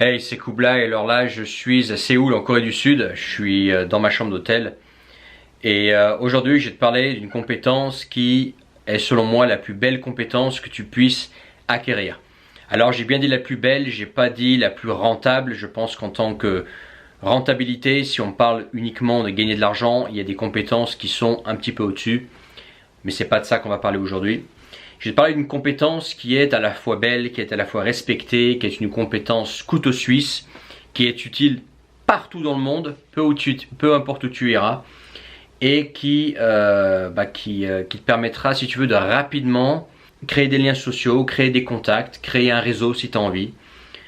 Hey, c'est Kublai, alors là je suis à Séoul en Corée du Sud, je suis dans ma chambre d'hôtel et aujourd'hui je vais te parler d'une compétence qui est selon moi la plus belle compétence que tu puisses acquérir. Alors j'ai bien dit la plus belle, j'ai pas dit la plus rentable, je pense qu'en tant que rentabilité, si on parle uniquement de gagner de l'argent, il y a des compétences qui sont un petit peu au-dessus, mais c'est pas de ça qu'on va parler aujourd'hui. Je vais te parler d'une compétence qui est à la fois belle, qui est à la fois respectée, qui est une compétence couteau suisse, qui est utile partout dans le monde, peu importe où tu iras, et qui te permettra, si tu veux, de rapidement créer des liens sociaux, créer des contacts, créer un réseau si tu as envie.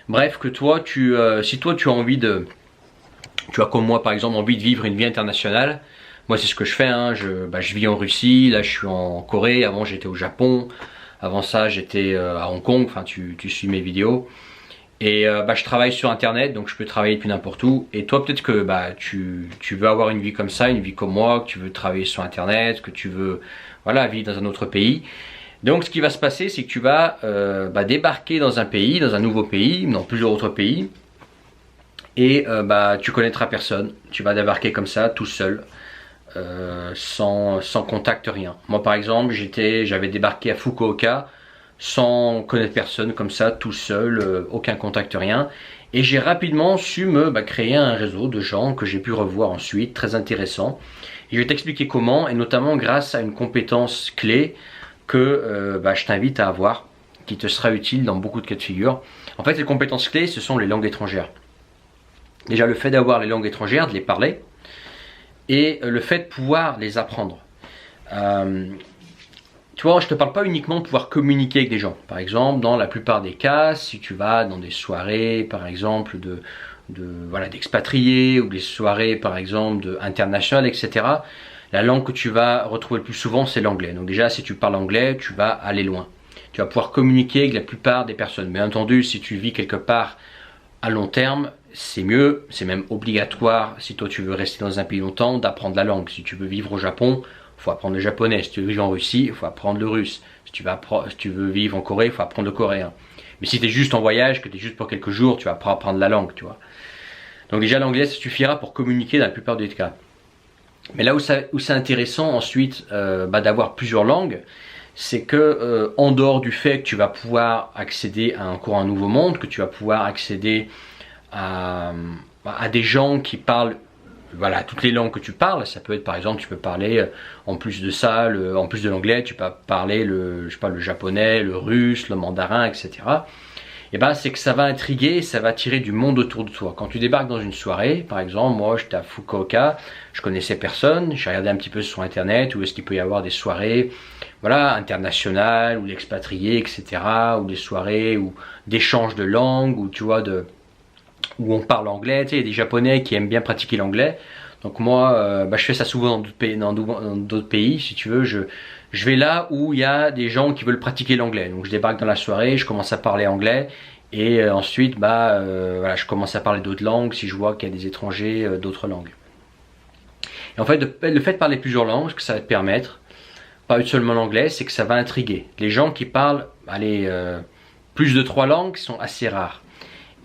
Bref, que toi, si toi tu as envie tu as comme moi par exemple envie de vivre une vie internationale. Moi c'est ce que je fais, hein. Je vis en Russie, là je suis en Corée, avant j'étais au Japon, avant ça j'étais à Hong Kong, enfin tu suis mes vidéos. Et je travaille sur internet, donc je peux travailler depuis n'importe où. Et toi peut-être que tu veux avoir une vie comme ça, une vie comme moi, que tu veux travailler sur internet, que tu veux voilà, vivre dans un autre pays. Donc ce qui va se passer, c'est que tu vas débarquer dans un pays, dans un nouveau pays, dans plusieurs autres pays. Et tu connaîtras personne, tu vas débarquer comme ça, tout seul, sans contact, rien. Moi par exemple, j'avais débarqué à Fukuoka sans connaître personne, comme ça, tout seul, aucun contact, rien. Et j'ai rapidement su me créer un réseau de gens que j'ai pu revoir ensuite, très intéressant. Et je vais t'expliquer comment, et notamment grâce à une compétence clé que je t'invite à avoir, qui te sera utile dans beaucoup de cas de figure. En fait, les compétences clés, ce sont les langues étrangères. Déjà le fait d'avoir les langues étrangères, de les parler, et le fait de pouvoir les apprendre. Tu vois, je ne te parle pas uniquement de pouvoir communiquer avec des gens. Par exemple, dans la plupart des cas, si tu vas dans des soirées, par exemple, d'expatriés, ou des soirées, par exemple, internationales, etc., la langue que tu vas retrouver le plus souvent, c'est l'anglais. Donc déjà, si tu parles anglais, tu vas aller loin. Tu vas pouvoir communiquer avec la plupart des personnes. Bien entendu, si tu vis quelque part à long terme, c'est mieux, c'est même obligatoire si toi tu veux rester dans un pays longtemps d'apprendre la langue. Si tu veux vivre au Japon, il faut apprendre le japonais. Si tu veux vivre en Russie, il faut apprendre le russe. Si tu veux vivre en Corée, il faut apprendre le coréen. Mais si tu es juste en voyage, que tu es juste pour quelques jours, tu vas pas apprendre la langue, tu vois. Donc déjà l'anglais ça suffira pour communiquer dans la plupart des cas. Mais là où c'est intéressant ensuite d'avoir plusieurs langues, c'est que en dehors du fait que tu vas pouvoir accéder à encore un nouveau monde, que tu vas pouvoir accéder à des gens qui parlent toutes les langues que tu parles. Ça peut être par exemple, tu peux parler en plus de ça, en plus de l'anglais, tu peux parler le japonais, le russe, le mandarin, etc. Et c'est que ça va intriguer, ça va attirer du monde autour de toi. Quand tu débarques dans une soirée, par exemple, moi j'étais à Fukuoka, je connaissais personne, j'ai regardé un petit peu sur internet où est-ce qu'il peut y avoir des soirées internationales, ou d'expatriés, etc. Ou des soirées d'échange de langue, où tu vois, où on parle anglais. Tu sais, il y a des japonais qui aiment bien pratiquer l'anglais. Donc moi, je fais ça souvent dans d'autres pays, si tu veux. Je vais là où il y a des gens qui veulent pratiquer l'anglais. Donc je débarque dans la soirée, je commence à parler anglais. Et ensuite, je commence à parler d'autres langues si je vois qu'il y a des étrangers d'autres langues. Et en fait, le fait de parler plusieurs langues, ce que ça va te permettre, pas seulement l'anglais, c'est que ça va intriguer. Les gens qui parlent plus de 3 langues sont assez rares.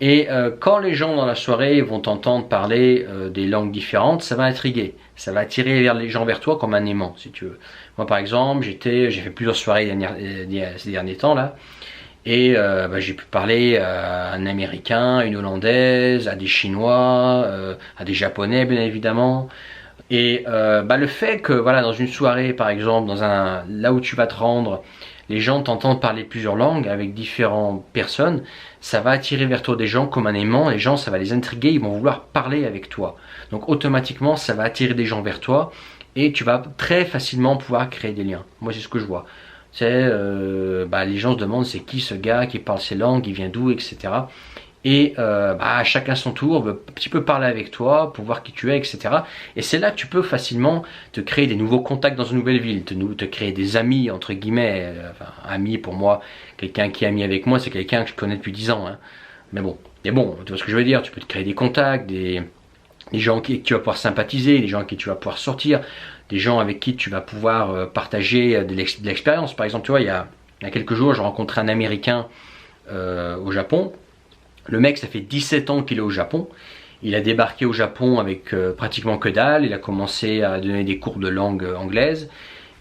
Et quand les gens dans la soirée vont t'entendre parler des langues différentes, ça va intriguer. Ça va attirer les gens vers toi comme un aimant, si tu veux. Moi, par exemple, j'ai fait plusieurs soirées ces derniers temps là, et j'ai pu parler à un Américain, une Hollandaise, à des Chinois, à des Japonais, bien évidemment. Et le fait que dans une soirée, par exemple, là où tu vas te rendre, les gens t'entendent parler plusieurs langues avec différentes personnes, ça va attirer vers toi des gens comme un aimant. Les gens, ça va les intriguer, ils vont vouloir parler avec toi. Donc automatiquement, ça va attirer des gens vers toi et tu vas très facilement pouvoir créer des liens. Moi, c'est ce que je vois. Les gens se demandent c'est qui ce gars qui parle ces langues, il vient d'où, etc. Et chacun son tour veut un petit peu parler avec toi pour voir qui tu es, etc. Et c'est là que tu peux facilement te créer des nouveaux contacts dans une nouvelle ville, te créer des amis, entre guillemets. Amis pour moi, quelqu'un qui est ami avec moi, c'est quelqu'un que je connais depuis 10 ans. Hein. Mais bon, tu vois ce que je veux dire, tu peux te créer des contacts, des gens avec qui tu vas pouvoir sympathiser, des gens avec qui tu vas pouvoir sortir, des gens avec qui tu vas pouvoir partager de l'expérience. Par exemple, tu vois, il y a quelques jours, j'ai rencontré un Américain au Japon. Le mec, ça fait 17 ans qu'il est au Japon. Il a débarqué au Japon avec pratiquement que dalle. Il a commencé à donner des cours de langue anglaise.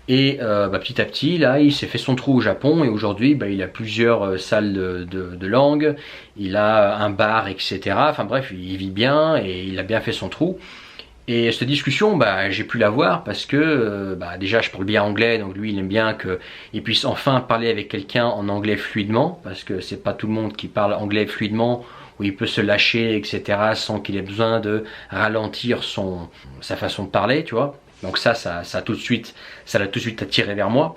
Et petit à petit, là, il s'est fait son trou au Japon. Et aujourd'hui, il a plusieurs salles de langue. Il a un bar, etc. Enfin bref, il vit bien et il a bien fait son trou. Et cette discussion, j'ai pu l'avoir parce que déjà je parle bien anglais, donc lui il aime bien qu'il puisse enfin parler avec quelqu'un en anglais fluidement, parce que c'est pas tout le monde qui parle anglais fluidement, où il peut se lâcher, etc., sans qu'il ait besoin de ralentir sa façon de parler, tu vois. Donc ça l'a tout de suite attiré vers moi,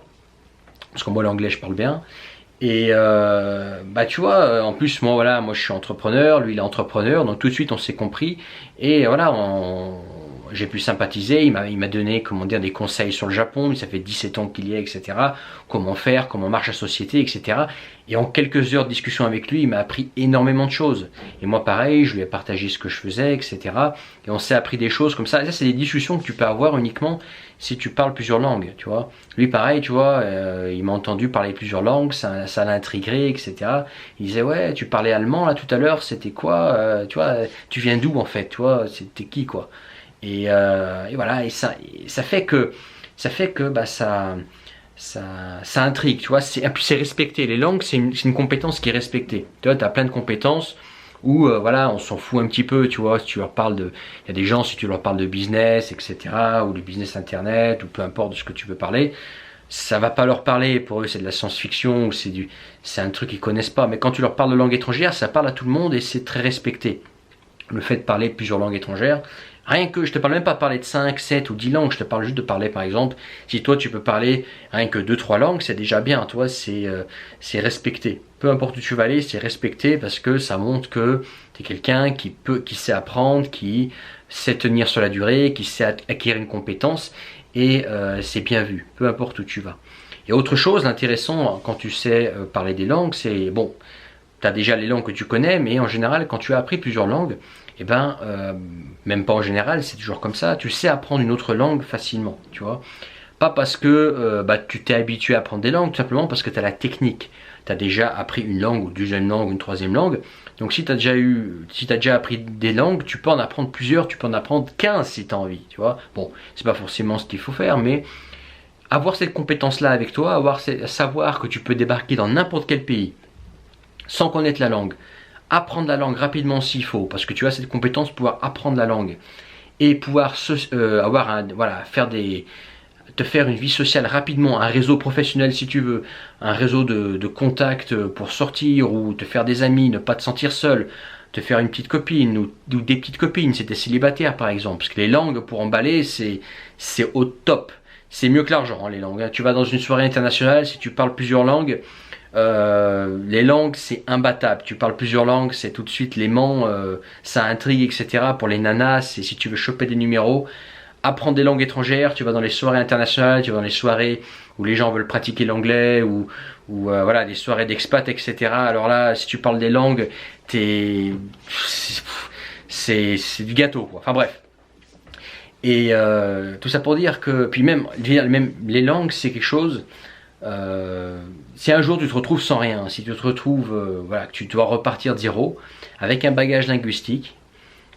parce que moi l'anglais je parle bien. Et tu vois, en plus moi je suis entrepreneur, lui il est entrepreneur, donc tout de suite on s'est compris. Et voilà, j'ai pu sympathiser, il m'a donné des conseils sur le Japon, ça fait 17 ans qu'il y est, etc. Comment faire, comment marche la société, etc. Et en quelques heures de discussion avec lui, il m'a appris énormément de choses. Et moi pareil, je lui ai partagé ce que je faisais, etc. Et on s'est appris des choses comme ça. Et ça, c'est des discussions que tu peux avoir uniquement si tu parles plusieurs langues, tu vois. Lui pareil, tu vois, il m'a entendu parler plusieurs langues, ça l'a intrigué, etc. Il disait, ouais, tu parlais allemand là tout à l'heure, c'était quoi, tu vois, tu viens d'où en fait, tu vois, c'était qui quoi. Et voilà, et ça fait que ça intrigue, tu vois. Et puis c'est respecté. Les langues, c'est une compétence qui est respectée. Tu vois, tu as plein de compétences où voilà, on s'en fout un petit peu, tu vois. Si tu leur parles il y a des gens, si tu leur parles de business, etc., ou de business internet, ou peu importe de ce que tu veux parler, ça va pas leur parler. Pour eux, c'est de la science-fiction, ou c'est un truc qu'ils connaissent pas. Mais quand tu leur parles de langue étrangère, ça parle à tout le monde et c'est très respecté. Le fait de parler plusieurs langues étrangères, rien que, je te parle même pas de parler de 5, 7 ou 10 langues, je te parle juste de parler par exemple, si toi tu peux parler rien que 2, 3 langues, c'est déjà bien, toi c'est respecté. Peu importe où tu vas aller, c'est respecté parce que ça montre que tu es quelqu'un qui sait apprendre, qui sait tenir sur la durée, qui sait acquérir une compétence et c'est bien vu, peu importe où tu vas. Et autre chose, l'intéressant quand tu sais parler des langues, c'est bon, tu as déjà les langues que tu connais, mais en général, quand tu as appris plusieurs langues, même pas en général, c'est toujours comme ça, tu sais apprendre une autre langue facilement, tu vois. Pas parce que tu t'es habitué à apprendre des langues, tout simplement parce que tu as la technique. Tu as déjà appris une langue, ou 2e langue, ou une 3e langue. Donc si tu as déjà appris des langues, tu peux en apprendre plusieurs, tu peux en apprendre 15 si tu as envie, tu vois. Bon, c'est pas forcément ce qu'il faut faire, mais avoir cette compétence-là avec toi, savoir que tu peux débarquer dans n'importe quel pays, sans connaître la langue, apprendre la langue rapidement s'il faut, parce que tu as cette compétence, pouvoir apprendre la langue et pouvoir te faire une vie sociale rapidement, un réseau professionnel si tu veux, un réseau de contacts pour sortir ou te faire des amis, ne pas te sentir seul, te faire une petite copine ou des petites copines si tu es célibataire par exemple, parce que les langues pour emballer c'est au top, c'est mieux que l'argent hein, les langues. Tu vas dans une soirée internationale, si tu parles plusieurs langues, les langues c'est imbattable, tu parles plusieurs langues, c'est tout de suite l'aimant, ça intrigue etc. Pour les nanas, et si tu veux choper des numéros, apprendre des langues étrangères, tu vas dans les soirées internationales, tu vas dans les soirées où les gens veulent pratiquer l'anglais ou voilà, des soirées d'expat etc. Alors là, si tu parles des langues, c'est du gâteau quoi. Enfin bref. Et tout ça pour dire que, puis même les langues c'est quelque chose, si un jour tu te retrouves sans rien, si tu te retrouves, que tu dois repartir de zéro, avec un bagage linguistique,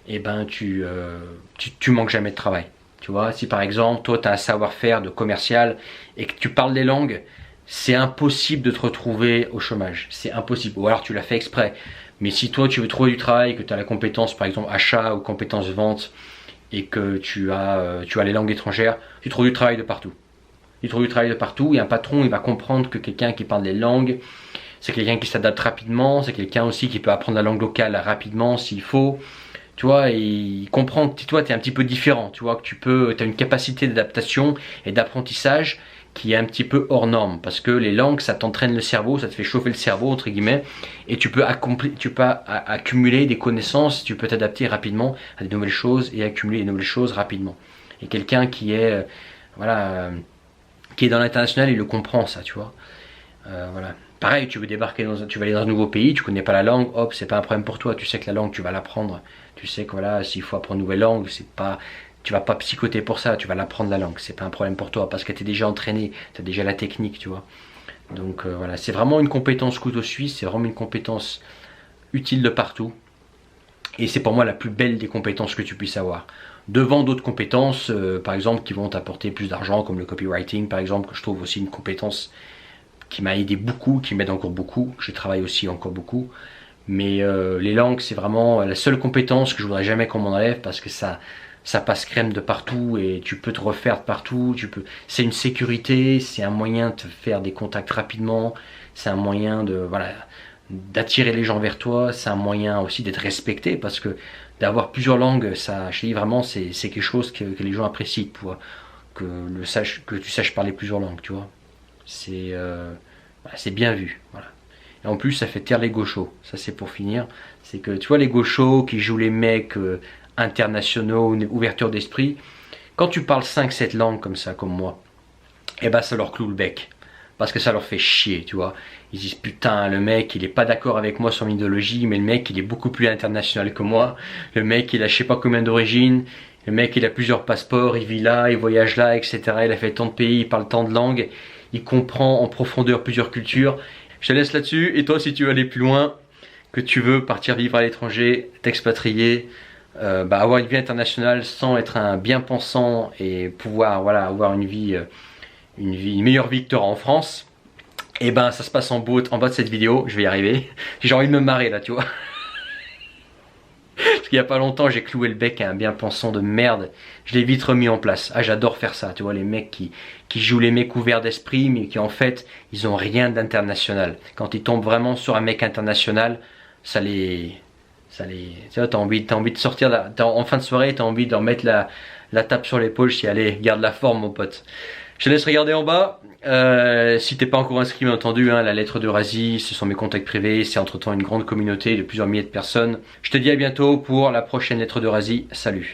et tu manques jamais de travail. Tu vois, si par exemple, toi tu as un savoir-faire de commercial et que tu parles des langues, c'est impossible de te retrouver au chômage. C'est impossible. Ou alors tu l'as fait exprès. Mais si toi tu veux trouver du travail, que tu as la compétence par exemple achat ou compétence vente, et que tu as les langues étrangères, tu trouves du travail de partout. Tu trouves du travail de partout et un patron il va comprendre que quelqu'un qui parle des langues, c'est quelqu'un qui s'adapte rapidement, c'est quelqu'un aussi qui peut apprendre la langue locale rapidement s'il faut. Tu vois, et il comprend que toi tu es un petit peu différent, tu vois, que tu as une capacité d'adaptation et d'apprentissage qui est un petit peu hors norme, parce que les langues ça t'entraîne le cerveau, ça te fait chauffer le cerveau entre guillemets, et tu peux accumuler des connaissances, tu peux t'adapter rapidement à des nouvelles choses et accumuler des nouvelles choses rapidement. Et quelqu'un qui est dans l'international, il le comprend ça, tu vois. Voilà. Pareil, tu vas aller dans un nouveau pays, tu connais pas la langue, hop, c'est pas un problème pour toi, tu sais que la langue tu vas l'apprendre, tu sais que voilà, s'il faut apprendre une nouvelle langue, tu vas pas psychoter pour ça, tu vas l'apprendre la langue, c'est pas un problème pour toi parce que tu es déjà entraîné, tu as déjà la technique, tu vois. Donc voilà, c'est vraiment une compétence couteau suisse, c'est vraiment une compétence utile de partout. Et c'est pour moi la plus belle des compétences que tu puisses avoir. Devant d'autres compétences, par exemple, qui vont t'apporter plus d'argent, comme le copywriting, par exemple, que je trouve aussi une compétence qui m'a aidé beaucoup, qui m'aide encore beaucoup. Je travaille aussi encore beaucoup. Mais les langues, c'est vraiment la seule compétence que je voudrais jamais qu'on m'en enlève parce que ça passe crème de partout et tu peux te refaire de partout. C'est une sécurité, c'est un moyen de te faire des contacts rapidement. C'est un moyen de, voilà, d'attirer les gens vers toi. C'est un moyen aussi d'être respecté parce que d'avoir plusieurs langues, ça, je te dis vraiment, c'est quelque chose que les gens apprécient, que tu saches parler plusieurs langues, tu vois. C'est bien vu, voilà. Et en plus, ça fait taire les gauchos. Ça, c'est pour finir. C'est que, tu vois, les gauchos qui jouent les mecs internationaux, une ouverture d'esprit, quand tu parles 5-7 langues comme ça, comme moi, eh ben, ça leur cloue le bec. Parce que ça leur fait chier, tu vois. Ils disent, putain, le mec, il est pas d'accord avec moi sur l'idéologie, mais le mec, il est beaucoup plus international que moi. Le mec, il a je sais pas combien d'origines. Le mec, il a plusieurs passeports, il vit là, il voyage là, etc. Il a fait tant de pays, il parle tant de langues. Il comprend en profondeur plusieurs cultures. Je te laisse là-dessus. Et toi, si tu veux aller plus loin, que tu veux partir vivre à l'étranger, t'expatrier, avoir une vie internationale sans être un bien-pensant et pouvoir, voilà, avoir une meilleure vie que tu auras en France, et ben ça se passe en bas de cette vidéo. Je vais y arriver. J'ai envie de me marrer là, tu vois. Parce qu'il n'y a pas longtemps, j'ai cloué le bec à un bien-pensant de merde. Je l'ai vite remis en place. Ah, j'adore faire ça. Tu vois, les mecs qui jouent les mecs ouverts d'esprit, mais qui en fait, ils ont rien d'international. Quand ils tombent vraiment sur un mec international, tu vois, t'as envie de sortir, en fin de soirée, t'as envie de remettre la tape sur l'épaule. Si allez, garde la forme, mon pote. Je te laisse regarder en bas. Si t'es pas encore inscrit, bien entendu, hein, la lettre d'Eurasie, ce sont mes contacts privés. C'est entre-temps une grande communauté de plusieurs milliers de personnes. Je te dis à bientôt pour la prochaine lettre d'Eurasie. Salut.